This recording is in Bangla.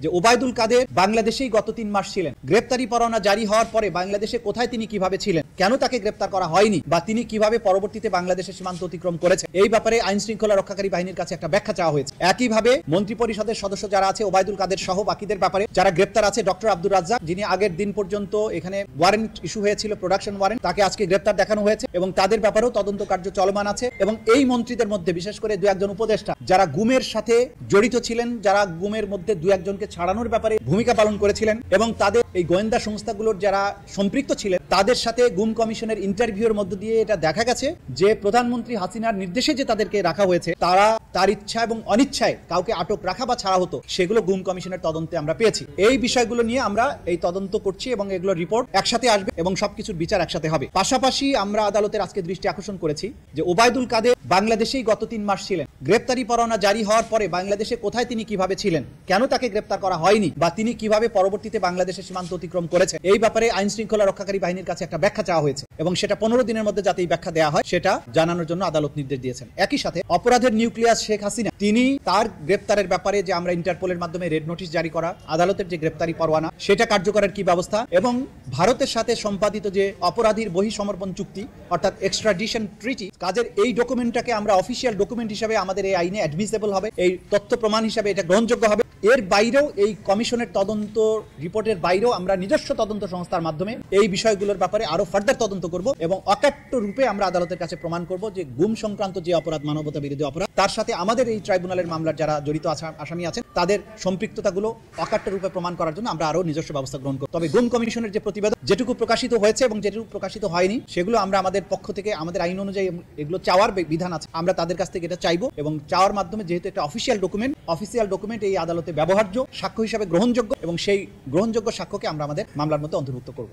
যে ওবায়দুল কাদের বাংলাদেশেই গত 3 মাস ছিলেন। গ্রেপ্তারি পরোয়ানা জারি হওয়ার পরে বাংলাদেশে কোথায় তিনি কিভাবে ছিলেন, কেন তাকে গ্রেপ্তার করা হয়নি, বা তিনি কিভাবে পরবর্তীতে বাংলাদেশের সীমান্ত অতিক্রম করেছে, এই ব্যাপারে আইন শৃঙ্খলা রক্ষাকারী বাহিনীর কাছে একটা ব্যাখ্যা চাওয়া হয়েছে। একইভাবে মন্ত্রিপরিষদের সদস্য যারা আছে ওবায়দুল কাদের সহ বাকিদের ব্যাপারে যারা গ্রেপ্তার আছে, ডক্টর আব্দুর রাজ্জাক যিনি আগের দিন পর্যন্ত এখানে ওয়ারেন্ট ইস্যু হয়েছিল, প্রোডাকশন ওয়ারেন্ট, তাকে আজকে গ্রেপ্তার দেখানো হয়েছে এবং তাদের ব্যাপারেও তদন্ত কার্য চলমান আছে। এবং এই মন্ত্রীদের মধ্যে বিশেষ করে 2-1 উপদেষ্টা যারা গুমের সাথে জড়িত ছিলেন, যারা গুমের মধ্যে 2-1জনকে ছাড়ানোর ব্যাপারে ভূমিকা পালন করেছিলেন এবং তাদের এই গোয়েন্দা সংস্থাগুলোর যারা সম্পৃক্ত ছিলেন, তাদের সাথে গুম কমিশনের ইন্টারভিউর মধ্য দিয়ে এটা দেখা গেছে যে প্রধানমন্ত্রী হাসিনার নির্দেশে যে তাদেরকে রাখা হয়েছে, তারা তার ইচ্ছা এবং অনিচ্ছায় কাউকে আটক রাখা বা ছাড়া হতো, সেগুলো গুম কমিশনের তদন্তে আমরা পেয়েছি। এই বিষয়গুলো নিয়ে আমরা এই তদন্ত করছি এবং এগুলো রিপোর্ট একসাথে আসবে এবং সবকিছুর বিচার একসাথে হবে। পাশাপাশি আমরা আদালতের আজকে দৃষ্টি আকর্ষণ করেছি যে ওবায়দুল কাদের বাংলাদেশেই গত 3 মাস ছিলেন। গ্রেপ্তারি পরোয়ানা জারি হওয়ার পরে বাংলাদেশে কোথায় তিনি কিভাবে ছিলেন, কেন তাকে গ্রেপ্তার করা হয়নি, বা তিনি কিভাবে পরবর্তীতে বাংলাদেশের সীমান্ত অতিক্রম করেছে, এই ব্যাপারে আইন শৃঙ্খলা রক্ষাকারী বাহিনীর কাছে একটা ব্যাখ্যা চাওয়া হয়েছে এবং সেটা 15 দিনের মধ্যে যাতে এই ব্যাখ্যা দেওয়া হয় সেটা জানানোর জন্য আদালত নির্দেশ দিয়েছেন। একই সাথে অপরাধের নিউক্লিয়াস শেখ হাসিনা, তিনি তার গ্রেপ্তারের ব্যাপারে যে আমরা ইন্টারপোলের মাধ্যমে রেড নোটিশ জারি করা, আদালতের যে গ্রেপ্তারি পরোয়ানা সেটা কার্যকরের কি ব্যবস্থা, এবং ভারতের সাথে সম্পাদিত যে অপরাধীর বহিঃসমর্পণ চুক্তি অর্থাৎ এক্সট্রাডিশন ট্রিটি, কাজের এই ডকুমেন্টটাকে আমরা অফিসিয়াল ডকুমেন্ট হিসেবে আমাদের এই আইনে অ্যাডমিসেবল হবে, এই তথ্য প্রমাণ হিসেবে এটা গ্রহণযোগ্য হবে। এর বাইরেও এই কমিশনের তদন্ত রিপোর্টের বাইরেও আমরা নিজস্ব তদন্ত সংস্থার মাধ্যমে এই বিষয়গুলোর ব্যাপারে আরো ফার্দার তদন্ত করব এবং অকাট্য রূপে আমরা আদালতের কাছে প্রমাণ করব যে গুম সংক্রান্ত যে অপরাধ, মানবতা বিরোধী অপরাধ, তার সাথে আমাদের এই ট্রাইব্যুনালের মামলার যারা জড়িত আসামি আছেন তাদের সম্পৃক্ততাগুলো অকাট্য রূপে প্রমাণ করার জন্য আমরা আরো নিজস্ব ব্যবস্থা গ্রহণ করব। তবে গুম কমিশনের যে প্রতিবেদন যেটুকু প্রকাশিত হয়েছে এবং যেটুকু প্রকাশিত হয়নি, সেগুলো আমরা আমাদের পক্ষ থেকে আমাদের আইন অনুযায়ী এগুলো চাওয়ার বিধান আছে, আমরা তাদের কাছ থেকে এটা চাইবো এবং চাওয়ার মাধ্যমে যেহেতু একটা অফিসিয়াল ডকুমেন্ট এই আদালতে ব্যবহার্য, সাক্ষ্য হিসাবে গ্রহণযোগ্য এবং সেই গ্রহণযোগ্য সাক্ষ্যকে আমরা আমাদের মামলার মধ্যে অন্তর্ভুক্ত করব।